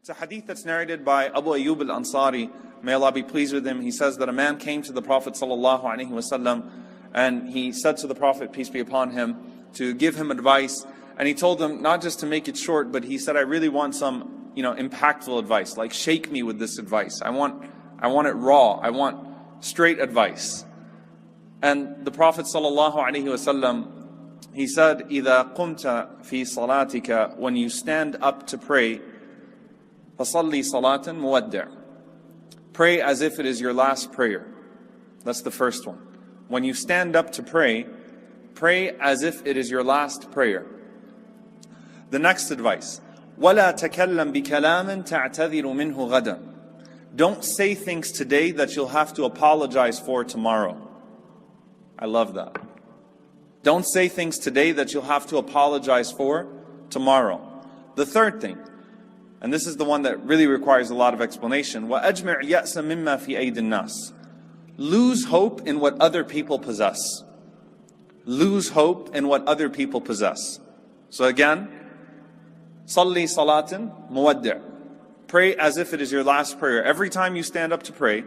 It's a hadith that's narrated by Abu Ayyub al-Ansari. May Allah be pleased with him. He says that a man came to the Prophet ﷺ and he said to the Prophet, peace be upon him, to give him advice. And he told him not just to make it short, but he said, I really want some, impactful advice. Like, shake me with this advice. I want it raw. I want straight advice. And the Prophet ﷺ, he said, إِذَا قُمْتَ فِي صَلَاتِكَ, when you stand up to pray, فَصَلِّ صَلَاةً مُوَدِّعٍ, pray as if it is your last prayer. That's the first one. When you stand up to pray, pray as if it is your last prayer. The next advice, وَلَا تَكَلَّمْ بِكَلَامٍ تَعْتَذِرُ مِنْهُ غَدًا, don't say things today that you'll have to apologize for tomorrow. I love that. Don't say things today that you'll have to apologize for tomorrow. The third thing, and this is the one that really requires a lot of explanation, وَأَجْمِعْ يَأْسَ مِمَّا فِي أَيْدِ النَّاسِ, lose hope in what other people possess. Lose hope in what other people possess. So again, صَلِّ صَلَاةً مُوَدِّعٍ, pray as if it is your last prayer. Every time you stand up to pray,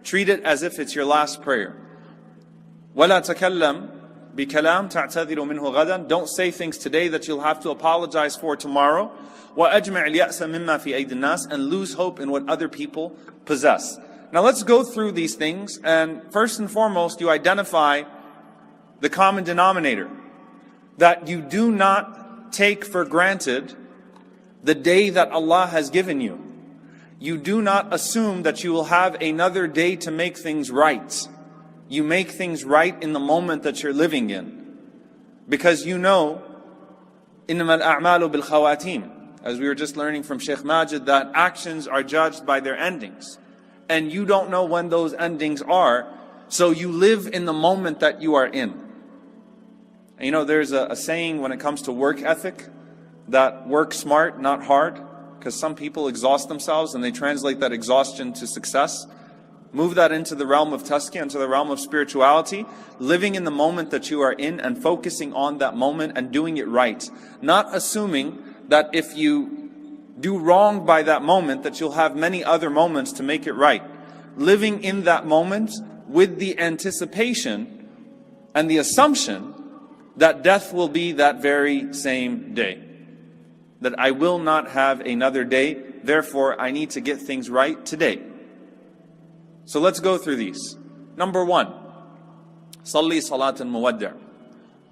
treat it as if it's your last prayer. وَلَا تَكَلَّمْ بِكَلَامٍ تَعْتَذِرُ مِنْهُ غَدًا, don't say things today that you'll have to apologize for tomorrow. وَأَجْمِعْ الْيَأْسَ مِمَّا فِي أَيْدِ النَّاسِ, and lose hope in what other people possess. Now let's go through these things, and first and foremost, you identify the common denominator, that you do not take for granted the day that Allah has given you. You do not assume that you will have another day to make things right. You make things right in the moment that you're living in. Because you know, إِنَّمَا الْأَعْمَالُ بِالْخَوَاتِيمِ, as we were just learning from Sheikh Majid, that actions are judged by their endings. And you don't know when those endings are, so you live in the moment that you are in. And there's a saying when it comes to work ethic, that work smart, not hard, because some people exhaust themselves and they translate that exhaustion to success. Move that into the realm of tazkiyah, into the realm of spirituality, living in the moment that you are in and focusing on that moment and doing it right. Not assuming that if you do wrong by that moment, that you'll have many other moments to make it right. Living in that moment with the anticipation and the assumption that death will be that very same day. That I will not have another day, therefore I need to get things right today. So let's go through these. Number one, صَلِّ صَلَاةً مُوَدِّعٍ,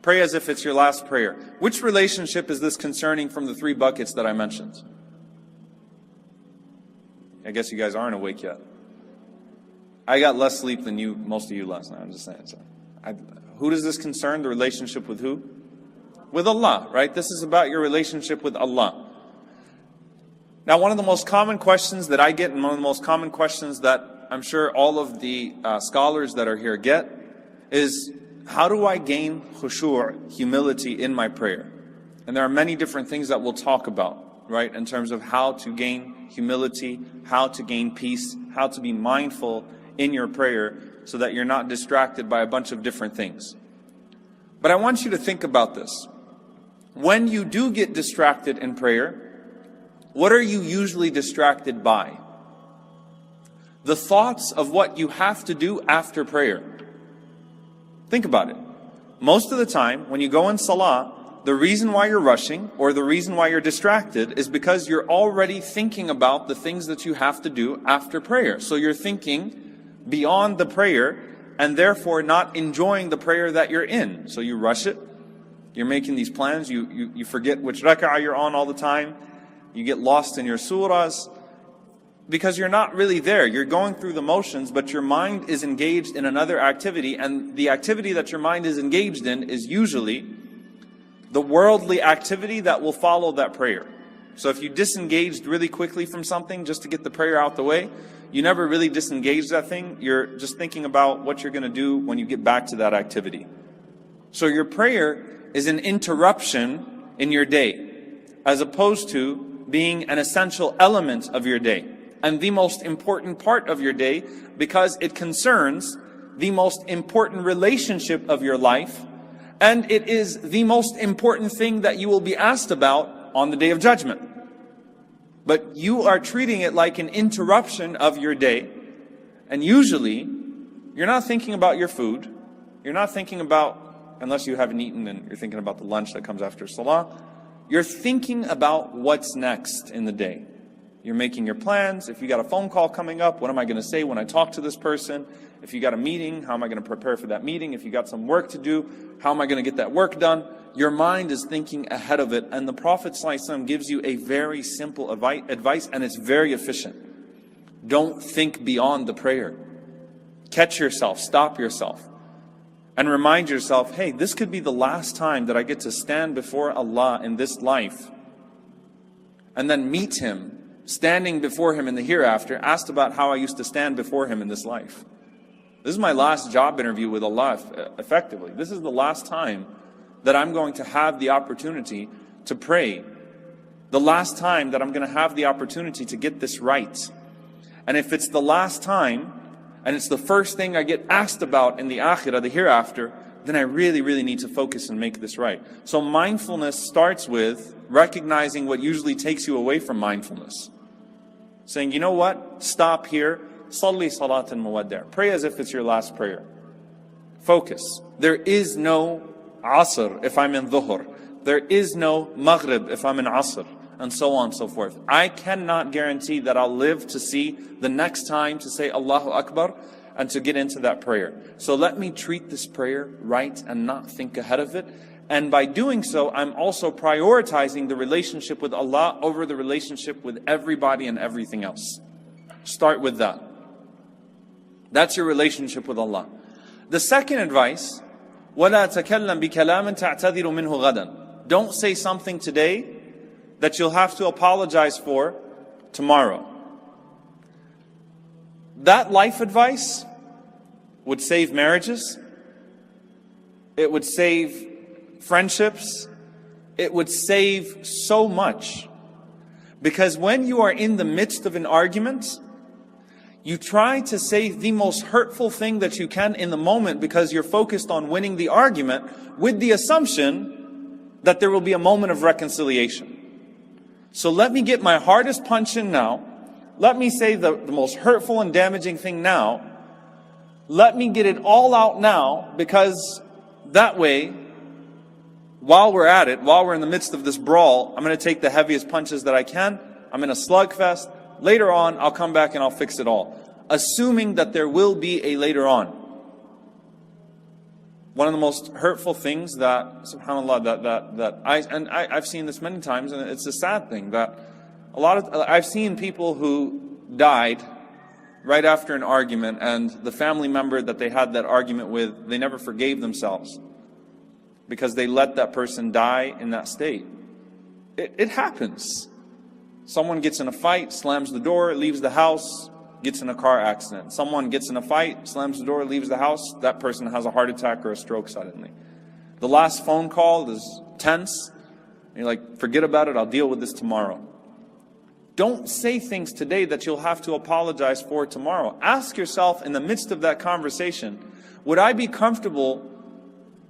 pray as if it's your last prayer. Which relationship is this concerning from the three buckets that I mentioned? I guess you guys aren't awake yet. I got less sleep than most of you last night, I'm just saying. So who does this concern? The relationship with who? With Allah, right? This is about your relationship with Allah. Now, one of the most common questions that I get, and one of the most common questions that I'm sure all of the scholars that are here get, is how do I gain khushu', humility in my prayer? And there are many different things that we'll talk about, right? In terms of how to gain humility, how to gain peace, how to be mindful in your prayer so that you're not distracted by a bunch of different things. But I want you to think about this. When you do get distracted in prayer, what are you usually distracted by? The thoughts of what you have to do after prayer. Think about it. Most of the time, when you go in salah, the reason why you're rushing or the reason why you're distracted is because you're already thinking about the things that you have to do after prayer. So you're thinking beyond the prayer and therefore not enjoying the prayer that you're in. So you rush it. You're making these plans. You forget which rak'ah you're on all the time. You get lost in your surahs because you're not really there. You're going through the motions, but your mind is engaged in another activity, and the activity that your mind is engaged in is usually the worldly activity that will follow that prayer. So if you disengaged really quickly from something just to get the prayer out the way, you never really disengage that thing. You're just thinking about what you're going to do when you get back to that activity. So your prayer is an interruption in your day, as opposed to being an essential element of your day and the most important part of your day, because it concerns the most important relationship of your life, and it is the most important thing that you will be asked about on the Day of Judgment. But you are treating it like an interruption of your day. And usually, you're not thinking about your food. You're not thinking about, unless you haven't eaten and you're thinking about the lunch that comes after Salah. You're thinking about what's next in the day. You're making your plans. If you got a phone call coming up, what am I going to say when I talk to this person? If you got a meeting, how am I going to prepare for that meeting? If you got some work to do, how am I going to get that work done? Your mind is thinking ahead of it. And the Prophet ﷺ gives you a very simple advice, and it's very efficient. Don't think beyond the prayer. Catch yourself, stop yourself, and remind yourself, hey, this could be the last time that I get to stand before Allah in this life, and then meet Him, standing before Him in the hereafter, asked about how I used to stand before Him in this life. This is my last job interview with Allah, effectively. This is the last time that I'm going to have the opportunity to pray. The last time that I'm going to have the opportunity to get this right. And if it's the last time, and it's the first thing I get asked about in the akhirah, the hereafter, then I really, really need to focus and make this right. So mindfulness starts with recognizing what usually takes you away from mindfulness. Saying, you know what? Stop here. Salli salatan muwaddi'. Pray as if it's your last prayer. Focus. There is no asr if I'm in dhuhr. There is no maghrib if I'm in asr. And so on and so forth. I cannot guarantee that I'll live to see the next time to say Allahu Akbar and to get into that prayer. So let me treat this prayer right and not think ahead of it. And by doing so, I'm also prioritizing the relationship with Allah over the relationship with everybody and everything else. Start with that. That's your relationship with Allah. The second advice, وَلَا تَكَلَّمْ بِكَلَامٍ تَعْتَذِرُ مِنْهُ غَدًا. Don't say something today that you'll have to apologize for tomorrow. That life advice would save marriages. It would save friendships. It would save so much. Because when you are in the midst of an argument, you try to say the most hurtful thing that you can in the moment because you're focused on winning the argument with the assumption that there will be a moment of reconciliation. So let me get my hardest punch in now. Let me say the most hurtful and damaging thing now. Let me get it all out now, because that way, while we're at it, while we're in the midst of this brawl, I'm going to take the heaviest punches that I can. I'm in a slugfest. Later on, I'll come back and I'll fix it all. Assuming that there will be a later on. One of the most hurtful things that, subhanAllah, I've seen this many times, and it's a sad thing, that I've seen people who died right after an argument, and the family member that they had that argument with, they never forgave themselves because they let that person die in that state. It happens. Someone gets in a fight, slams the door, leaves the house, gets in a car accident. Someone gets in a fight, slams the door, leaves the house, that person has a heart attack or a stroke suddenly. The last phone call is tense. And you're like, forget about it, I'll deal with this tomorrow. Don't say things today that you'll have to apologize for tomorrow. Ask yourself in the midst of that conversation, would I be comfortable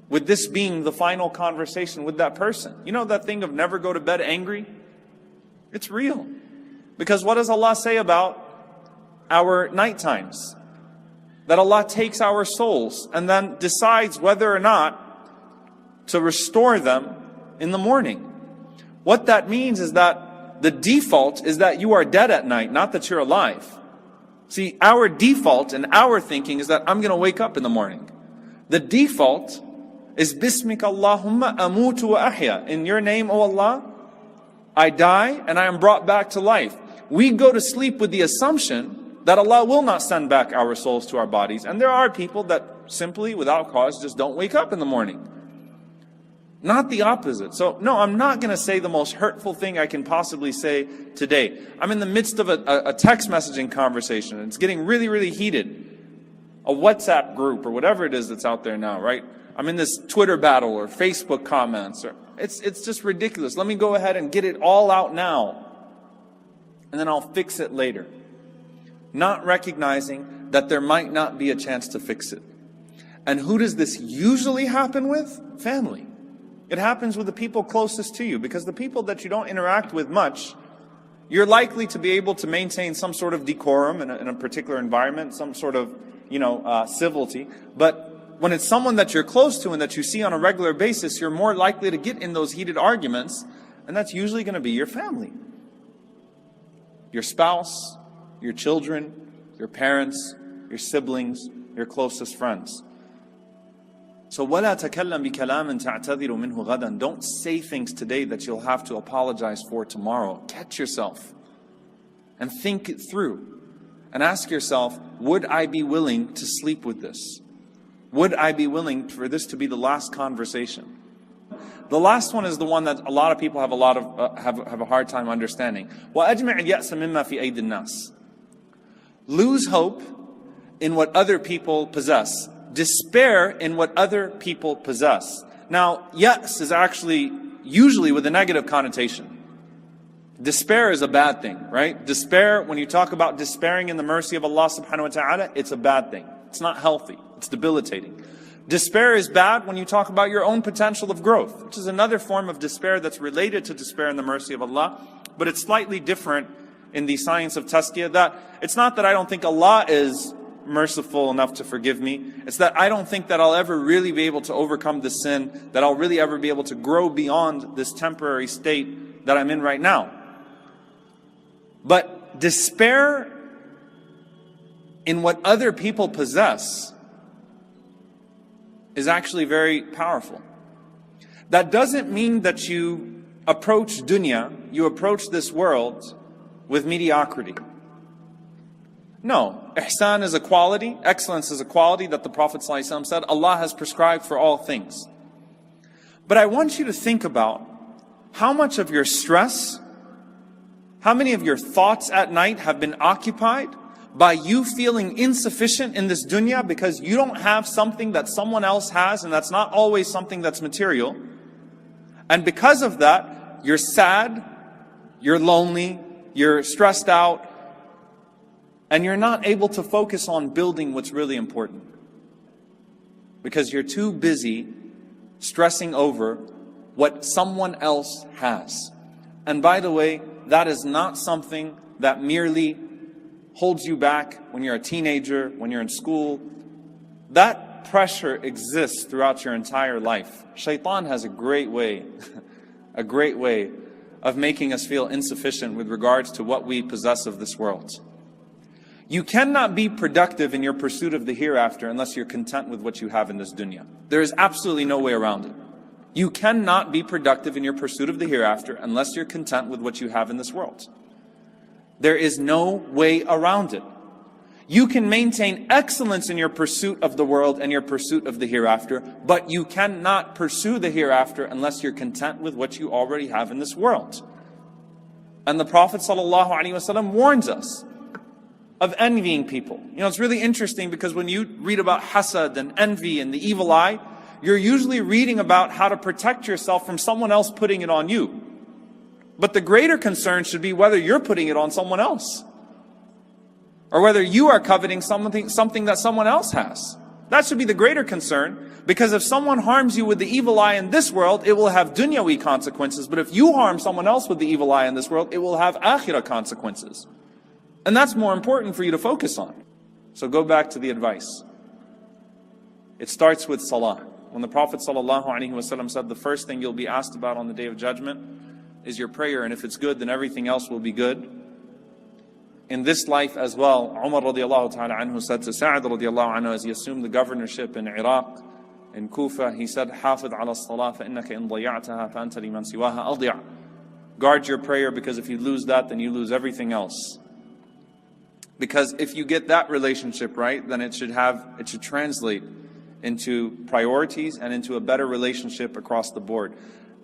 with this being the final conversation with that person? You know that thing of never go to bed angry? It's real. Because what does Allah say about our night times? That Allah takes our souls and then decides whether or not to restore them in the morning. What that means is that the default is that you are dead at night, not that you're alive. See, our default and our thinking is that I'm going to wake up in the morning. The default is Bismika Allahumma amutu wa ahya. In your name, O Allah, I die and I am brought back to life. We go to sleep with the assumption that Allah will not send back our souls to our bodies. And there are people that simply, without cause, just don't wake up in the morning. Not the opposite. So, no, I'm not going to say the most hurtful thing I can possibly say today. I'm in the midst of a text messaging conversation. And it's getting really, really heated. A WhatsApp group or whatever it is that's out there now, right? I'm in this Twitter battle or Facebook comments. It's just ridiculous. Let me go ahead and get it all out now. And then I'll fix it later. Not recognizing that there might not be a chance to fix it. And who does this usually happen with? Family. It happens with the people closest to you, because the people that you don't interact with much, you're likely to be able to maintain some sort of decorum in a particular environment, some sort of, civility. But when it's someone that you're close to and that you see on a regular basis, you're more likely to get in those heated arguments, and that's usually going to be your family. Your spouse, your children, your parents, your siblings, your closest friends. So وَلَا تَكَلَّمْ بِكَلَامٍ تَعْتَذِرُ مِنْهُ غَدًا. Don't say things today that you'll have to apologize for tomorrow. Catch yourself and think it through. And ask yourself, would I be willing to sleep with this? Would I be willing for this to be the last conversation? The last one is the one that a lot of people have a hard time understanding. وَأَجْمِعِ الْيَأْسَ مِمَّا فِي أَيْدِ النَّاسِ. Lose hope in what other people possess. Despair in what other people possess. Now, yes is actually usually with a negative connotation. Despair is a bad thing, right? Despair, when you talk about despairing in the mercy of Allah subhanahu wa ta'ala, it's a bad thing. It's not healthy. It's debilitating. Despair is bad when you talk about your own potential of growth, which is another form of despair that's related to despair in the mercy of Allah, but it's slightly different in the science of tazkiyah. That it's not that I don't think Allah is merciful enough to forgive me. It's that I don't think that I'll ever really be able to overcome this sin, that I'll really ever be able to grow beyond this temporary state that I'm in right now. But despair in what other people possess is actually very powerful. That doesn't mean that you approach dunya, you approach this world with mediocrity. No, ihsan is a quality, excellence is a quality that the Prophet ﷺ said Allah has prescribed for all things. But I want you to think about how much of your stress, how many of your thoughts at night have been occupied by you feeling insufficient in this dunya because you don't have something that someone else has, and that's not always something that's material. And because of that, you're sad, you're lonely, you're stressed out, and you're not able to focus on building what's really important. Because you're too busy stressing over what someone else has. And by the way, that is not something that merely holds you back when you're a teenager, when you're in school. That pressure exists throughout your entire life. Shaitan has a great way of making us feel insufficient with regards to what we possess of this world. You cannot be productive in your pursuit of the hereafter unless you're content with what you have in this dunya. There is absolutely no way around it. You cannot be productive in your pursuit of the hereafter unless you're content with what you have in this world. There is no way around it. You can maintain excellence in your pursuit of the world and your pursuit of the hereafter, but you cannot pursue the hereafter unless you're content with what you already have in this world. And the Prophet ﷺ warns us of envying people. It's really interesting because when you read about hasad and envy and the evil eye, you're usually reading about how to protect yourself from someone else putting it on you. But the greater concern should be whether you're putting it on someone else, or whether you are coveting something that someone else has. That should be the greater concern, because if someone harms you with the evil eye in this world, it will have dunyawi consequences. But if you harm someone else with the evil eye in this world, it will have akhirah consequences. And that's more important for you to focus on. So go back to the advice. It starts with salah. When the Prophet ﷺ said the first thing you'll be asked about on the Day of Judgment is your prayer, and if it's good, then everything else will be good. In this life as well, Umar radiallahu ta'ala anhu said to Sa'ad radiallahu anhu as he assumed the governorship in Iraq, in Kufa, he said, حافظ على الصلاة فإنك إن ضيعتها فأنت لمن سواها أضيع. Guard your prayer, because if you lose that, then you lose everything else. Because if you get that relationship right, then it should translate into priorities and into a better relationship across the board.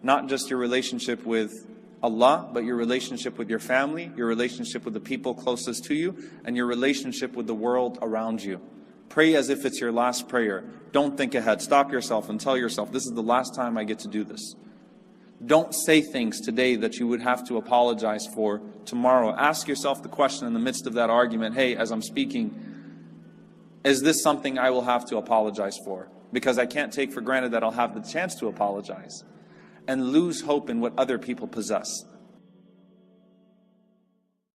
Not just your relationship with Allah, but your relationship with your family, your relationship with the people closest to you, and your relationship with the world around you. Pray as if it's your last prayer. Don't think ahead. Stop yourself and tell yourself, this is the last time I get to do this. Don't say things today that you would have to apologize for tomorrow. Ask yourself the question in the midst of that argument, hey, as I'm speaking, is this something I will have to apologize for? Because I can't take for granted that I'll have the chance to apologize. And lose hope in what other people possess.